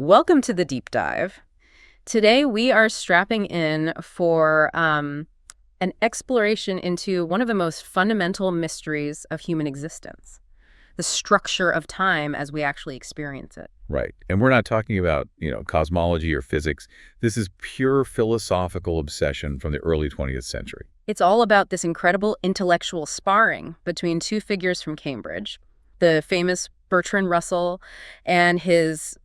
Welcome to the deep dive. Today we are strapping in for an exploration into one of the most fundamental mysteries of human existence, the structure of time as we actually experience it. Right. And we're not talking about, cosmology or physics. This is pure philosophical obsession from the early 20th century. It's all about this incredible intellectual sparring between two figures from Cambridge, the famous Bertrand Russell and his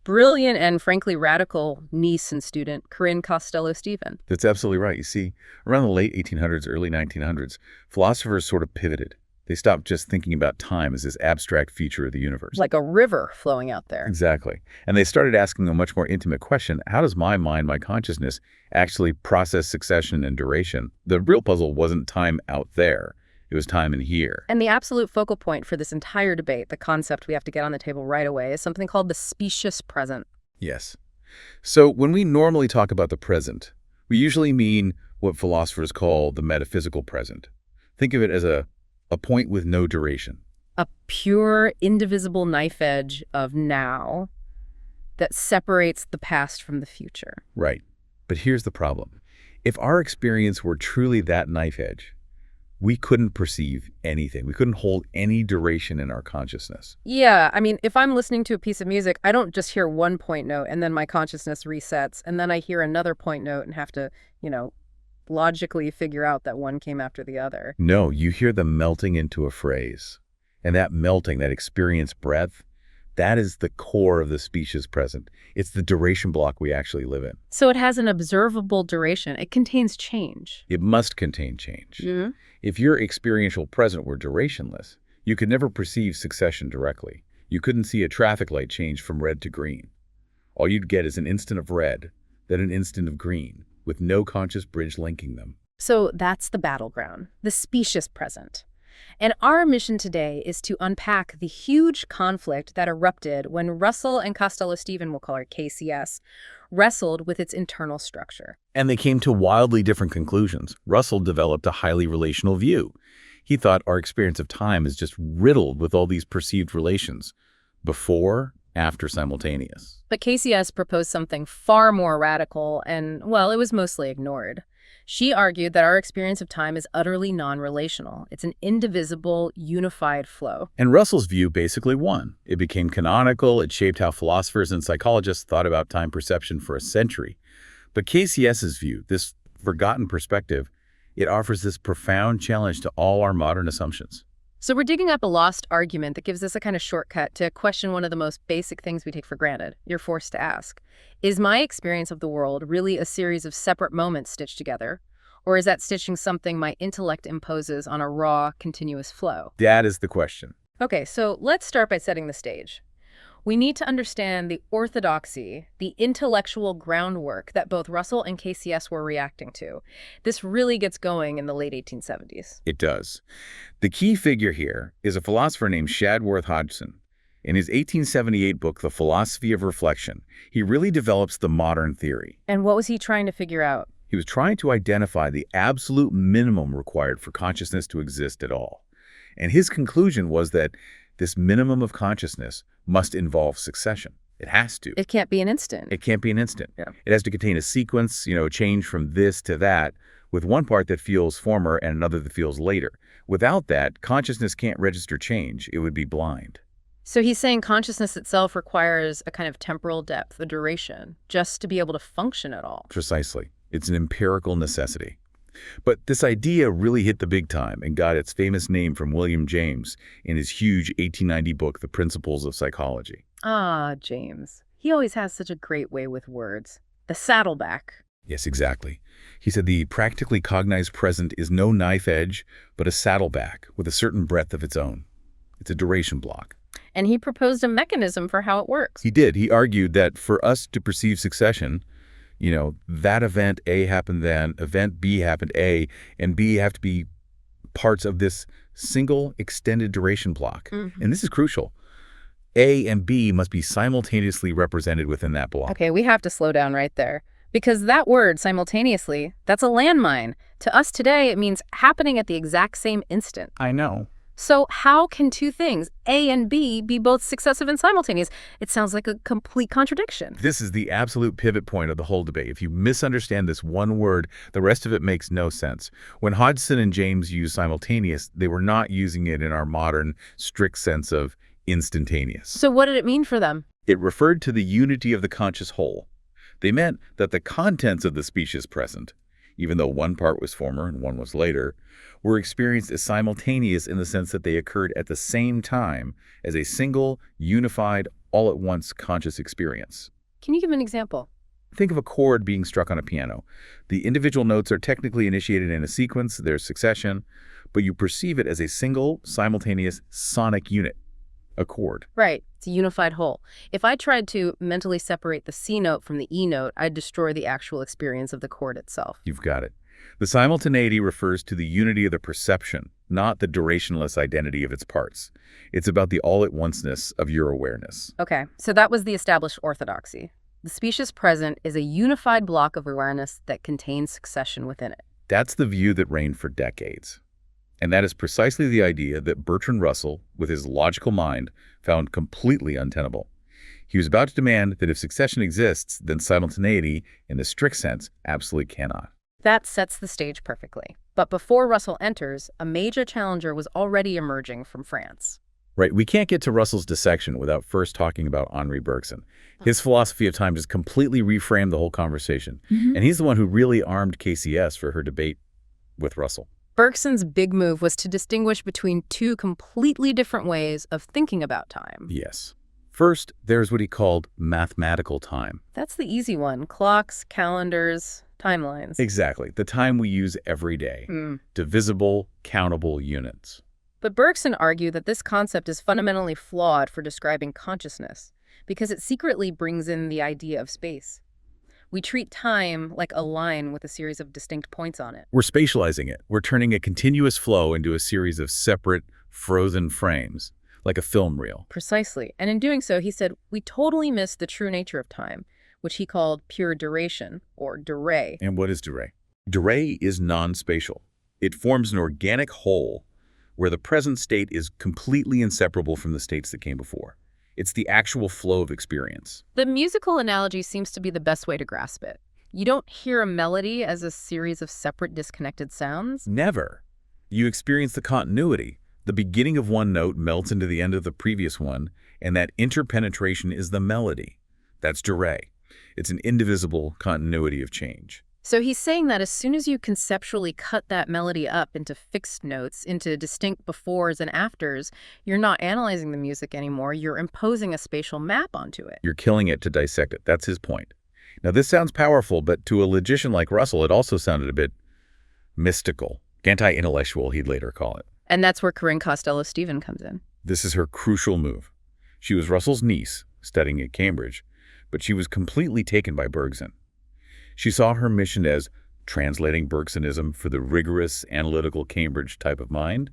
brilliant and frankly radical niece and student, Karin Costelloe-Stephen. That's absolutely right. You see, around the late 1800s, early 1900s, philosophers sort of pivoted. They stopped just thinking about time as this abstract feature of the universe. Like a river flowing out there. Exactly. And they started asking a much more intimate question: how does my mind, my consciousness, actually process succession and duration? The real puzzle wasn't time out there. It was time in here. And the absolute focal point for this entire debate, the concept we have to get on the table right away, is something called the specious present. Yes. So when we normally talk about the present, we usually mean what philosophers call the metaphysical present. Think of it as a point with no duration. A pure, indivisible knife edge of now that separates the past from the future. Right. But here's the problem. If our experience were truly that knife edge, we couldn't perceive anything. We couldn't hold any duration in our consciousness. Yeah, I mean, if I'm listening to a piece of music, I don't just hear one point note and then my consciousness resets, and then I hear another point note and have to, logically figure out that one came after the other. No, you hear them melting into a phrase. And that melting, that experienced breadth, that is the core of the specious present. It's the duration block we actually live in. So it has an observable duration. It contains change. It must contain change. Mm-hmm. If your experiential present were durationless, you could never perceive succession directly. You couldn't see a traffic light change from red to green. All you'd get is an instant of red, then an instant of green, with no conscious bridge linking them. So that's the battleground, the specious present. And our mission today is to unpack the huge conflict that erupted when Russell and Costelloe-Stephen, we'll call her KCS, wrestled with its internal structure. And they came to wildly different conclusions. Russell developed a highly relational view. He thought our experience of time is just riddled with all these perceived relations, before, after, simultaneous. But KCS proposed something far more radical and, well, it was mostly ignored. She argued that our experience of time is utterly non-relational. It's an indivisible, unified flow. And Russell's view basically won. It became canonical. It shaped how philosophers and psychologists thought about time perception for a century. But KCS's view, this forgotten perspective, it offers this profound challenge to all our modern assumptions. So we're digging up a lost argument that gives us a kind of shortcut to question one of the most basic things we take for granted. You're forced to ask, is my experience of the world really a series of separate moments stitched together? Or is that stitching something my intellect imposes on a raw, continuous flow? That is the question. Okay, so let's start by setting the stage. We need to understand the orthodoxy, the intellectual groundwork that both Russell and KCS were reacting to. This really gets going in the late 1870s. It does. The key figure here is a philosopher named Shadworth Hodgson. In his 1878 book, The Philosophy of Reflection, he really develops the modern theory. And what was he trying to figure out? He was trying to identify the absolute minimum required for consciousness to exist at all. And his conclusion was that this minimum of consciousness must involve succession. It has to. It can't be an instant. It can't be an instant. Yeah. It has to contain a sequence, change from this to that, with one part that feels former and another that feels later. Without that, consciousness can't register change. It would be blind. So he's saying consciousness itself requires a kind of temporal depth, a duration, just to be able to function at all. Precisely. It's an empirical necessity. But this idea really hit the big time and got its famous name from William James in his huge 1890 book, The Principles of Psychology. Ah, James. He always has such a great way with words. The saddleback. Yes, exactly. He said the practically cognized present is no knife edge, but a saddleback with a certain breadth of its own. It's a duration block. And he proposed a mechanism for how it works. He did. He argued that for us to perceive succession, that event A happened then, event B happened A, and B have to be parts of this single extended duration block. Mm-hmm. And this is crucial. A and B must be simultaneously represented within that block. Okay, we have to slow down right there. Because that word, simultaneously, that's a landmine. To us today, it means happening at the exact same instant. I know. So how can two things, A and B, be both successive and simultaneous? It sounds like a complete contradiction. This is the absolute pivot point of the whole debate. If you misunderstand this one word, the rest of it makes no sense. When Hodgson and James used simultaneous, they were not using it in our modern, strict sense of instantaneous. So what did it mean for them? It referred to the unity of the conscious whole. They meant that the contents of the species present, even though one part was former and one was later, were experienced as simultaneous in the sense that they occurred at the same time as a single, unified, all-at-once conscious experience. Can you give an example? Think of a chord being struck on a piano. The individual notes are technically initiated in a sequence, there's succession, but you perceive it as a single, simultaneous sonic unit, a chord. Right. It's a unified whole. If I tried to mentally separate the C note from the E note, I'd destroy the actual experience of the chord itself. You've got it. The simultaneity refers to the unity of the perception, not the durationless identity of its parts. It's about the all-at-onceness of your awareness. Okay, so that was the established orthodoxy. The specious present is a unified block of awareness that contains succession within it. That's the view that reigned for decades. And that is precisely the idea that Bertrand Russell, with his logical mind, found completely untenable. He was about to demand that if succession exists, then simultaneity, in the strict sense, absolutely cannot. That sets the stage perfectly. But before Russell enters, a major challenger was already emerging from France. Right, we can't get to Russell's dissection without first talking about Henri Bergson. His philosophy of time just completely reframed the whole conversation. And he's the one who really armed KCS for her debate with Russell. Bergson's big move was to distinguish between two completely different ways of thinking about time. Yes. First, there's what he called mathematical time. That's the easy one. Clocks, calendars, timelines. Exactly. The time we use every day. Divisible, countable units. But Bergson argued that this concept is fundamentally flawed for describing consciousness, because it secretly brings in the idea of space. We treat time like a line with a series of distinct points on it. We're spatializing it. We're turning a continuous flow into a series of separate, frozen frames, like a film reel. Precisely. And in doing so, he said, we totally miss the true nature of time, which he called pure duration, or durée. And what is durée? Durée is non-spatial. It forms an organic whole where the present state is completely inseparable from the states that came before. It's the actual flow of experience. The musical analogy seems to be the best way to grasp it. You don't hear a melody as a series of separate, disconnected sounds. Never. You experience the continuity. The beginning of one note melts into the end of the previous one, and that interpenetration is the melody. That's durée. It's an indivisible continuity of change. So he's saying that as soon as you conceptually cut that melody up into fixed notes, into distinct befores and afters, you're not analyzing the music anymore. You're imposing a spatial map onto it. You're killing it to dissect it. That's his point. Now, this sounds powerful, but to a logician like Russell, it also sounded a bit mystical, anti-intellectual, he'd later call it. And that's where Karin Costelloe-Stephen comes in. This is her crucial move. She was Russell's niece, studying at Cambridge, but she was completely taken by Bergson. She saw her mission as translating Bergsonism for the rigorous, analytical Cambridge type of mind.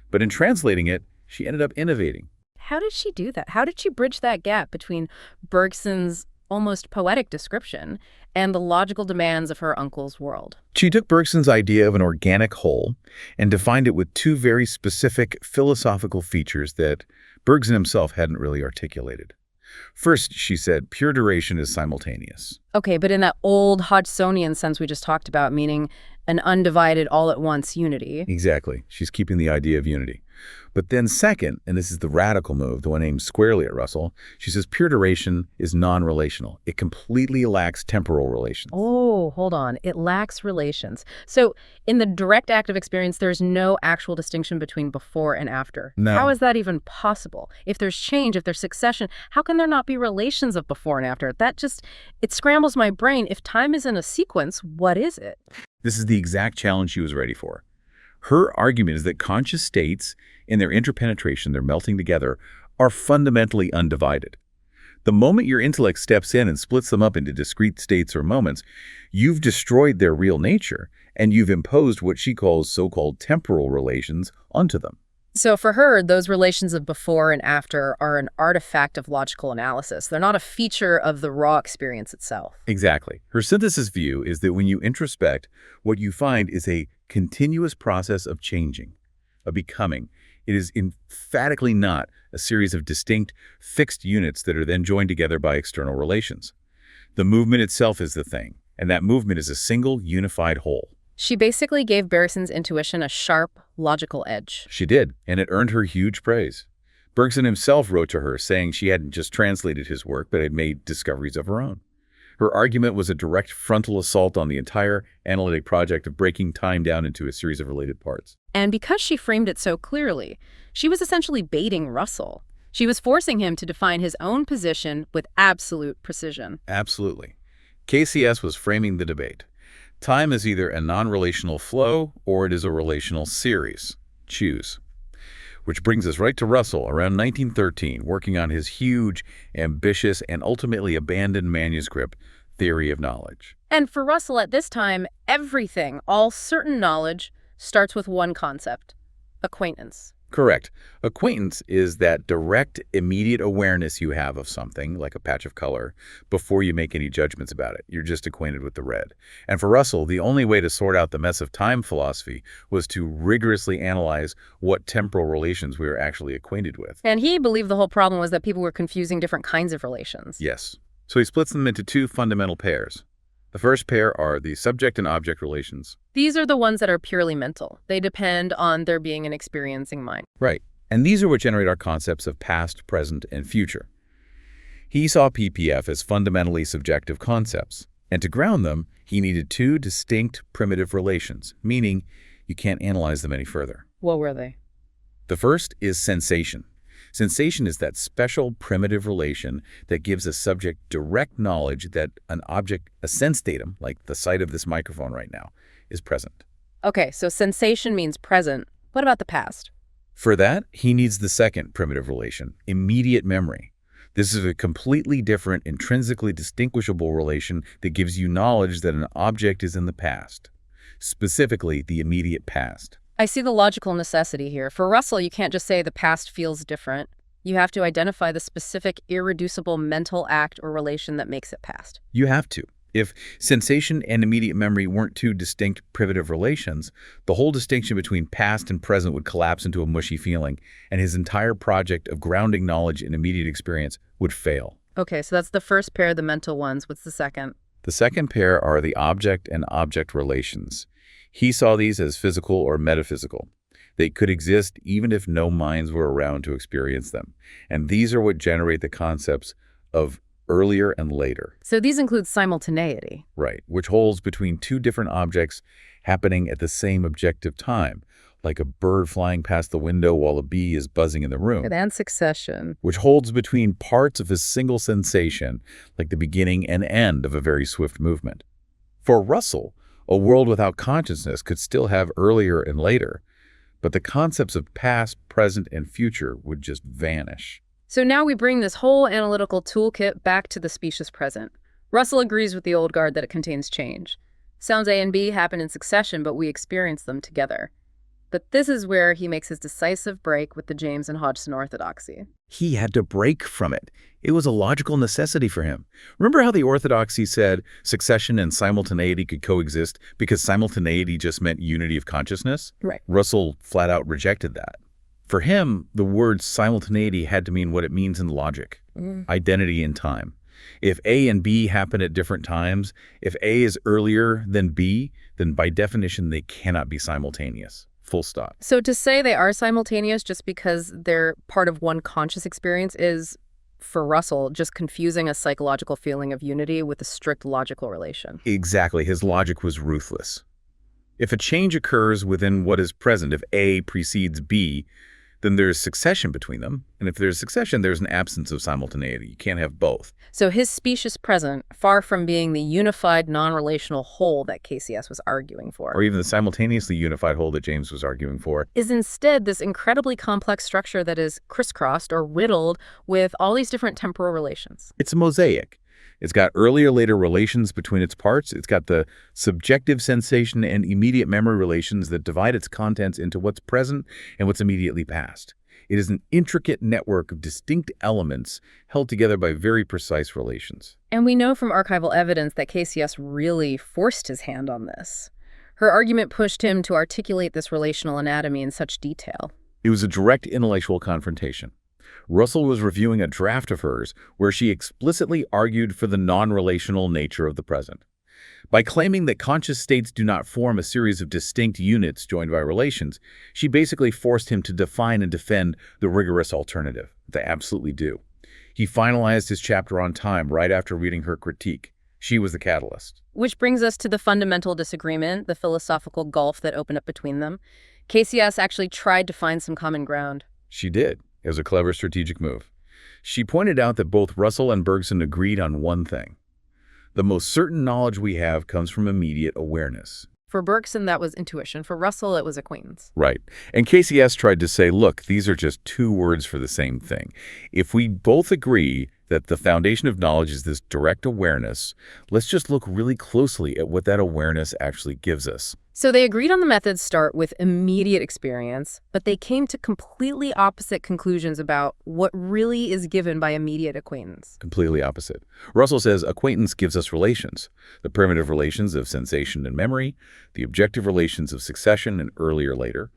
But in translating it, she ended up innovating. How did she do that? How did she bridge that gap between Bergson's almost poetic description and the logical demands of her uncle's world? She took Bergson's idea of an organic whole and defined it with two very specific philosophical features that Bergson himself hadn't really articulated. First, she said, pure duration is simultaneous. Okay, but in that old Hodgsonian sense we just talked about, meaning an undivided all-at-once unity. Exactly. She's keeping the idea of unity. But then second, and this is the radical move, the one aimed squarely at Russell, she says pure duration is non-relational. It completely lacks temporal relations. Oh, hold on. It lacks relations. So in the direct active experience, there's no actual distinction between before and after. No. How is that even possible? If there's change, if there's succession, how can there not be relations of before and after? It scrambles my brain. If time is in a sequence, what is it? This is the exact challenge she was ready for. Her argument is that conscious states, in their interpenetration, their melting together, are fundamentally undivided. The moment your intellect steps in and splits them up into discrete states or moments, you've destroyed their real nature, and you've imposed what she calls so-called temporal relations onto them. So for her, those relations of before and after are an artifact of logical analysis. They're not a feature of the raw experience itself. Exactly. Her synthesis view is that when you introspect, what you find is a continuous process of changing. a becoming. It is emphatically not a series of distinct, fixed units that are then joined together by external relations. The movement itself is the thing, and that movement is a single, unified whole. She basically gave Bergson's intuition a sharp, logical edge. She did, and it earned her huge praise. Bergson himself wrote to her saying she hadn't just translated his work, but had made discoveries of her own. Her argument was a direct frontal assault on the entire analytic project of breaking time down into a series of related parts. And because she framed it so clearly, she was essentially baiting Russell. She was forcing him to define his own position with absolute precision. Absolutely. KCS was framing the debate. Time is either a non-relational flow or it is a relational series. Choose. Which brings us right to Russell around 1913, working on his huge, ambitious, and ultimately abandoned manuscript, Theory of Knowledge. And for Russell at this time, everything, all certain knowledge, starts with one concept: acquaintance. Correct. Acquaintance is that direct, immediate awareness you have of something, like a patch of color, before you make any judgments about it. You're just acquainted with the red. And for Russell, the only way to sort out the mess of time philosophy was to rigorously analyze what temporal relations we were actually acquainted with. And he believed the whole problem was that people were confusing different kinds of relations. Yes. So he splits them into two fundamental pairs. The first pair are the subject and object relations. These are the ones that are purely mental. They depend on there being an experiencing mind. Right. And these are what generate our concepts of past, present, and future. He saw PPF as fundamentally subjective concepts. And to ground them, he needed two distinct primitive relations, meaning you can't analyze them any further. What were they? The first is sensation. Sensation is that special primitive relation that gives a subject direct knowledge that an object, a sense datum, like the sight of this microphone right now, is present. Okay, so sensation means present. What about the past? For that, he needs the second primitive relation, immediate memory. This is a completely different, intrinsically distinguishable relation that gives you knowledge that an object is in the past, specifically the immediate past. I see the logical necessity here. For Russell, you can't just say the past feels different. You have to identify the specific, irreducible mental act or relation that makes it past. You have to. If sensation and immediate memory weren't two distinct privative relations, the whole distinction between past and present would collapse into a mushy feeling, and his entire project of grounding knowledge in immediate experience would fail. Okay, so that's the first pair of the mental ones. What's the second? The second pair are the object and object relations. He saw these as physical or metaphysical. They could exist even if no minds were around to experience them. And these are what generate the concepts of earlier and later. So these include simultaneity. Right, which holds between two different objects happening at the same objective time, like a bird flying past the window while a bee is buzzing in the room. And succession. Which holds between parts of a single sensation, like the beginning and end of a very swift movement. For Russell, a world without consciousness could still have earlier and later, but the concepts of past, present, and future would just vanish. So now we bring this whole analytical toolkit back to the specious present. Russell agrees with the old guard that it contains change. Sounds A and B happen in succession, but we experience them together. But this is where he makes his decisive break with the James and Hodgson orthodoxy. He had to break from it. It was a logical necessity for him. Remember how the orthodoxy said succession and simultaneity could coexist because simultaneity just meant unity of consciousness? Right. Russell flat out rejected that. For him, the word simultaneity had to mean what it means in logic, identity in time. If A and B happen at different times, if A is earlier than B, then by definition they cannot be simultaneous. Full stop. So to say they are simultaneous just because they're part of one conscious experience is, for Russell, just confusing a psychological feeling of unity with a strict logical relation. Exactly. His logic was ruthless. If a change occurs within what is present, if A precedes B, then there's succession between them. And if there's succession, there's an absence of simultaneity. You can't have both. So his specious present, far from being the unified non-relational whole that KCS was arguing for, Or even the simultaneously unified whole that James was arguing for, is instead this incredibly complex structure that is crisscrossed or riddled with all these different temporal relations. it's a mosaic. It's got earlier-later relations between its parts. It's got the subjective sensation and immediate memory relations that divide its contents into what's present and what's immediately past. It is an intricate network of distinct elements held together by very precise relations. And we know from archival evidence that KCS really forced his hand on this. Her argument pushed him to articulate this relational anatomy in such detail. It was a direct intellectual confrontation. Russell was reviewing a draft of hers where she explicitly argued for the non-relational nature of the present. By claiming that conscious states do not form a series of distinct units joined by relations, she basically forced him to define and defend the rigorous alternative. They absolutely do. He finalized his chapter on time right after reading her critique. She was the catalyst. Which brings us to the fundamental disagreement, the philosophical gulf that opened up between them. KCS actually tried to find some common ground. She did. It was a clever strategic move. She pointed out that both Russell and Bergson agreed on one thing. The most certain knowledge we have comes from immediate awareness. For Bergson, that was intuition. For Russell, it was acquaintance. Right. And KCS tried to say, look, these are just two words for the same thing. If we both agree that the foundation of knowledge is this direct awareness, let's just look really closely at what that awareness actually gives us. So they agreed on the methods start with immediate experience, but they came to completely opposite conclusions about what really is given by immediate acquaintance. Completely opposite. Russell says acquaintance gives us relations, the primitive relations of sensation and memory, the objective relations of succession and earlier-later.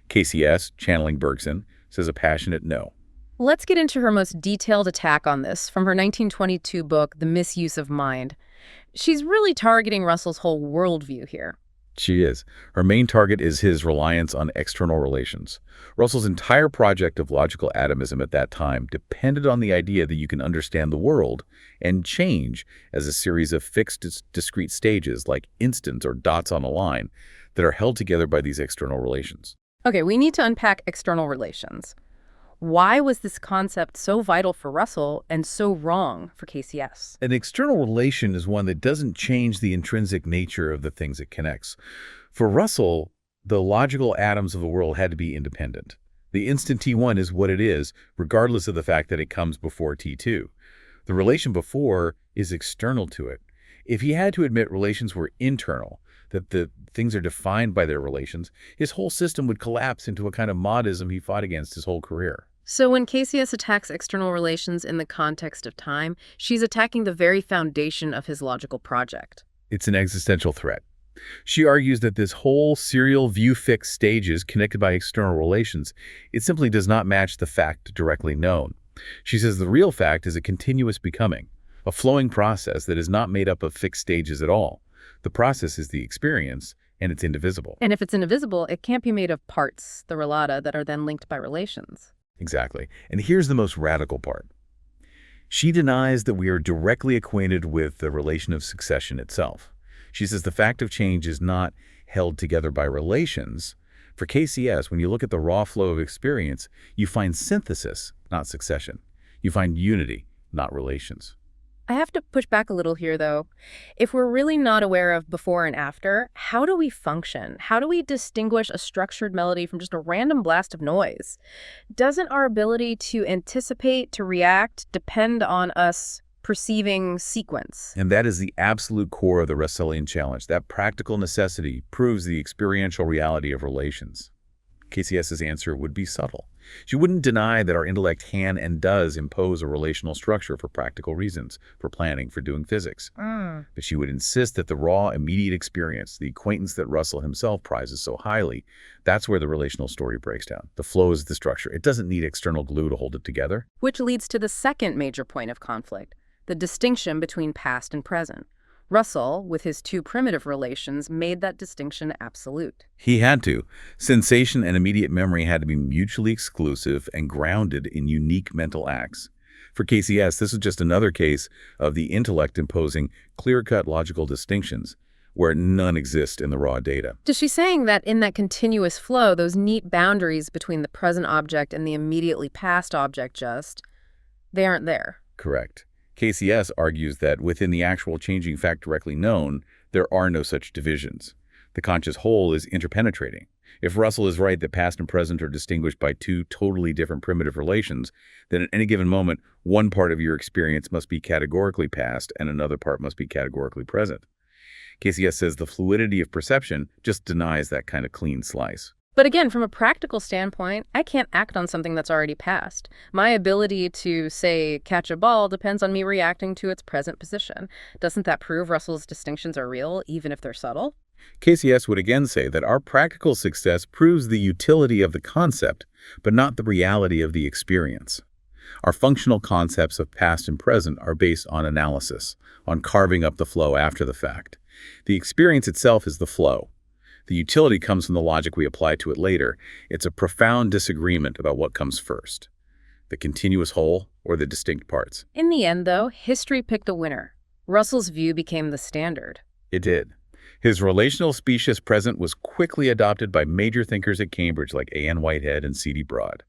KCS, channeling Bergson, says a passionate no. Let's get into her most detailed attack on this from her 1922 book, The Misuse of Mind. She's really targeting Russell's whole worldview here. She is. Her main target is his reliance on external relations. Russell's entire project of logical atomism at that time depended on the idea that you can understand the world and change as a series of fixed, discrete stages like instants or dots on a line that are held together by these external relations. Okay, we need to unpack external relations. Why was this concept so vital for Russell and so wrong for KCS? An external relation is one that doesn't change the intrinsic nature of the things it connects. For Russell, the logical atoms of the world had to be independent. The instant T1 is what it is, regardless of the fact that it comes before T2. The relation before is external to it. If he had to admit relations were internal, that the things are defined by their relations, his whole system would collapse into a kind of modism he fought against his whole career. So when KCS attacks external relations in the context of time, she's attacking the very foundation of his logical project. It's an existential threat. She argues that this whole serial view-fixed stages connected by external relations, it simply does not match the fact directly known. She says the real fact is a continuous becoming, a flowing process that is not made up of fixed stages at all. The process is the experience, and it's indivisible. And if it's indivisible, it can't be made of parts, the relata, that are then linked by relations. Exactly. And here's the most radical part. She denies that we are directly acquainted with the relation of succession itself. She says the fact of change is not held together by relations. For KCS, when you look at the raw flow of experience, you find synthesis, not succession. You find unity, not relations. I have to push back a little here, though. If we're really not aware of before and after, how do we function? How do we distinguish a structured melody from just a random blast of noise? Doesn't our ability to anticipate, to react, depend on us perceiving sequence? And that is the absolute core of the Russellian challenge. That practical necessity proves the experiential reality of relations. KCS's answer would be subtle. She wouldn't deny that our intellect can and does impose a relational structure for practical reasons, for planning, for doing physics. But she would insist that the raw, immediate experience, the acquaintance that Russell himself prizes so highly, that's where the relational story breaks down. The flow is the structure. It doesn't need external glue to hold it together. Which leads to the second major point of conflict, the distinction between past and present. Russell, with his two primitive relations, made that distinction absolute. He had to. Sensation and immediate memory had to be mutually exclusive and grounded in unique mental acts. For KCS, this is just another case of the intellect imposing clear-cut logical distinctions where none exist in the raw data. Is she saying that in that continuous flow, those neat boundaries between the present object and the immediately past object they aren't there? Correct. KCS argues that within the actual changing fact directly known, there are no such divisions. The conscious whole is interpenetrating. If Russell is right that past and present are distinguished by two totally different primitive relations, then at any given moment, one part of your experience must be categorically past and another part must be categorically present. KCS says the fluidity of perception just denies that kind of clean slice. But again, from a practical standpoint, I can't act on something that's already passed. My ability to, say, catch a ball depends on me reacting to its present position. Doesn't that prove Russell's distinctions are real, even if they're subtle? KCS would again say that our practical success proves the utility of the concept, but not the reality of the experience. Our functional concepts of past and present are based on analysis, on carving up the flow after the fact. The experience itself is the flow. The utility comes from the logic we apply to it later. It's a profound disagreement about what comes first, the continuous whole or the distinct parts. In the end, though, history picked a winner. Russell's view became the standard. It did. His relational specious present was quickly adopted by major thinkers at Cambridge like A.N. Whitehead and C.D. Broad.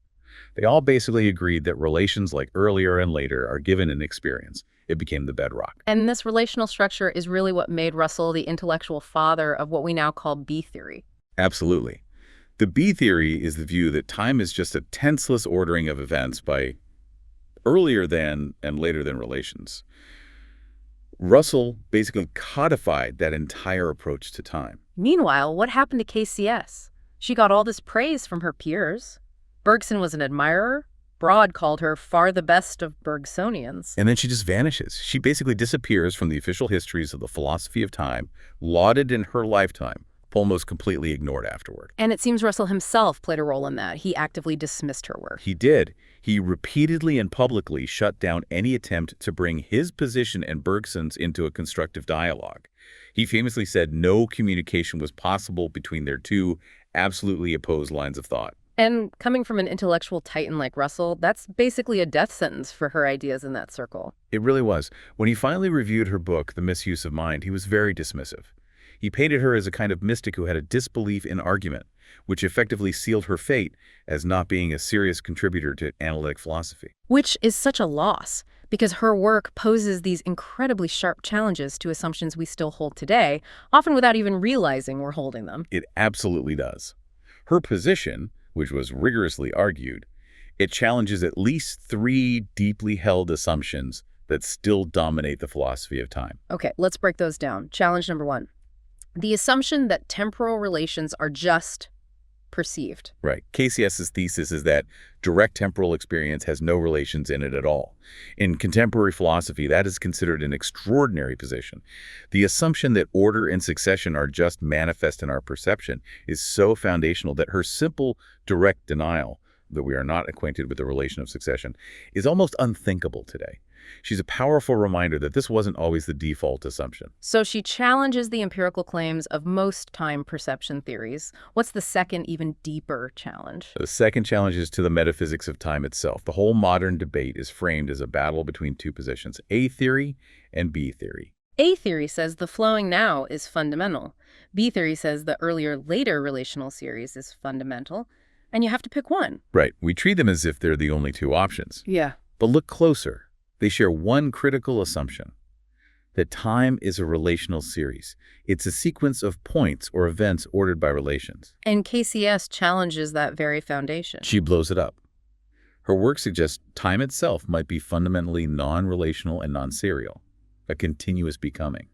They all basically agreed that relations like earlier and later are given in experience. It became the bedrock. And this relational structure is really what made Russell the intellectual father of what we now call B theory. Absolutely. The B theory is the view that time is just a tenseless ordering of events by earlier than and later than relations. Russell basically codified that entire approach to time. Meanwhile, what happened to KCS? She got all this praise from her peers. Bergson was an admirer. Broad called her far the best of Bergsonians. And then she just vanishes. She basically disappears from the official histories of the philosophy of time, lauded in her lifetime, almost completely ignored afterward. And it seems Russell himself played a role in that. He actively dismissed her work. He did. He repeatedly and publicly shut down any attempt to bring his position and Bergson's into a constructive dialogue. He famously said no communication was possible between their two absolutely opposed lines of thought. And coming from an intellectual titan like Russell, that's basically a death sentence for her ideas in that circle. It really was. When he finally reviewed her book, The Misuse of Mind, he was very dismissive. He painted her as a kind of mystic who had a disbelief in argument, which effectively sealed her fate as not being a serious contributor to analytic philosophy. Which is such a loss, because her work poses these incredibly sharp challenges to assumptions we still hold today, often without even realizing we're holding them. It absolutely does. Her position, which was rigorously argued, it challenges at least 3 deeply held assumptions that still dominate the philosophy of time. Okay, let's break those down. Challenge number 1. The assumption that temporal relations are just perceived. Right. KCS's thesis is that direct temporal experience has no relations in it at all. In contemporary philosophy, that is considered an extraordinary position. The assumption that order and succession are just manifest in our perception is so foundational that her simple, direct denial that we are not acquainted with the relation of succession is almost unthinkable today. She's a powerful reminder that this wasn't always the default assumption. So she challenges the empirical claims of most time perception theories. What's the second, even deeper challenge? The second challenge is to the metaphysics of time itself. The whole modern debate is framed as a battle between two positions, A theory and B theory. A theory says the flowing now is fundamental. B theory says the earlier-later relational series is fundamental, and you have to pick one. Right. We treat them as if they're the only two options. Yeah. But look closer. They share one critical assumption, that time is a relational series. It's a sequence of points or events ordered by relations. And KCS challenges that very foundation. She blows it up. Her work suggests time itself might be fundamentally non-relational and non-serial, a continuous becoming.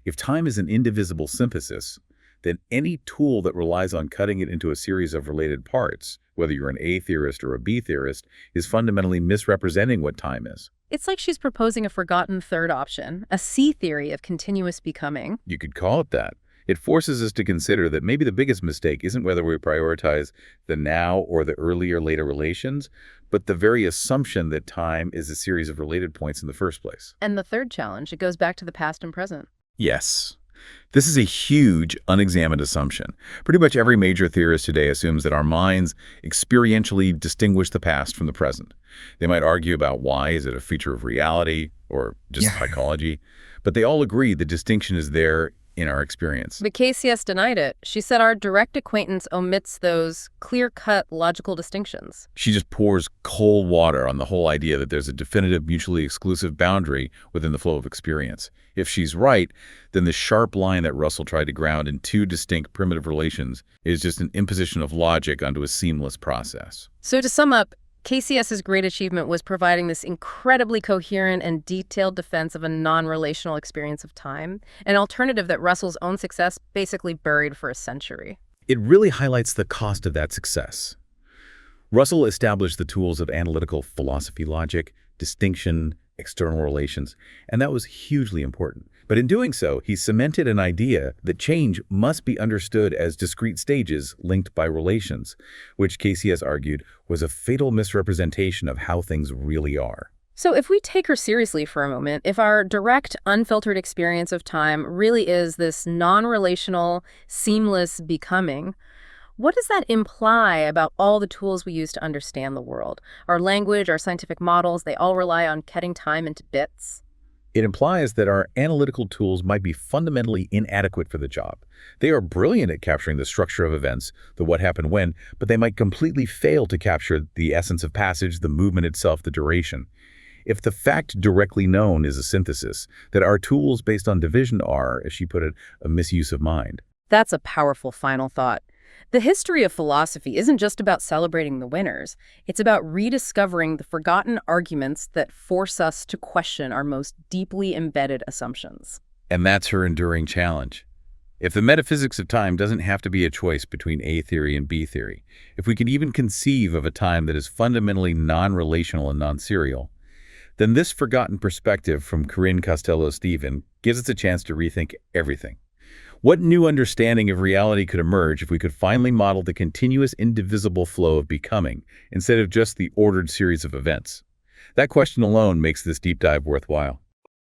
If time is an indivisible synthesis, then any tool that relies on cutting it into a series of related parts, whether you're an A theorist or a B theorist, is fundamentally misrepresenting what time is. It's like she's proposing a forgotten third option, a C theory of continuous becoming. You could call it that. It forces us to consider that maybe the biggest mistake isn't whether we prioritize the now or the earlier-later relations, but the very assumption that time is a series of related points in the first place. And the third challenge, it goes back to the past and present. Yes. This is a huge, unexamined assumption. Pretty much every major theorist today assumes that our minds experientially distinguish the past from the present. They might argue about why, is it a feature of reality or just psychology, but they all agree the distinction is there in our experience. But KCS denied it. She said our direct acquaintance omits those clear-cut logical distinctions. She just pours cold water on the whole idea that there's a definitive mutually exclusive boundary within the flow of experience. If she's right, then the sharp line that Russell tried to ground in two distinct primitive relations is just an imposition of logic onto a seamless process. So to sum up, KCS's great achievement was providing this incredibly coherent and detailed defense of a non-relational experience of time, an alternative that Russell's own success basically buried for a century. It really highlights the cost of that success. Russell established the tools of analytical philosophy logic, distinction, external relations, and that was hugely important. But in doing so, he cemented an idea that change must be understood as discrete stages linked by relations, which KCS argued was a fatal misrepresentation of how things really are. So if we take her seriously for a moment, if our direct, unfiltered experience of time really is this non-relational, seamless becoming, what does that imply about all the tools we use to understand the world? Our language, our scientific models, they all rely on cutting time into bits. It implies that our analytical tools might be fundamentally inadequate for the job. They are brilliant at capturing the structure of events, the what happened when, but they might completely fail to capture the essence of passage, the movement itself, the duration. If the fact directly known is a synthesis, that our tools based on division are, as she put it, a misuse of mind. That's a powerful final thought. The history of philosophy isn't just about celebrating the winners. It's about rediscovering the forgotten arguments that force us to question our most deeply embedded assumptions. And that's her enduring challenge. If the metaphysics of time doesn't have to be a choice between A theory and B theory, if we can even conceive of a time that is fundamentally non-relational and non-serial, then this forgotten perspective from Karin Costelloe-Stephen gives us a chance to rethink everything. What new understanding of reality could emerge if we could finally model the continuous, indivisible flow of becoming instead of just the ordered series of events? That question alone makes this deep dive worthwhile.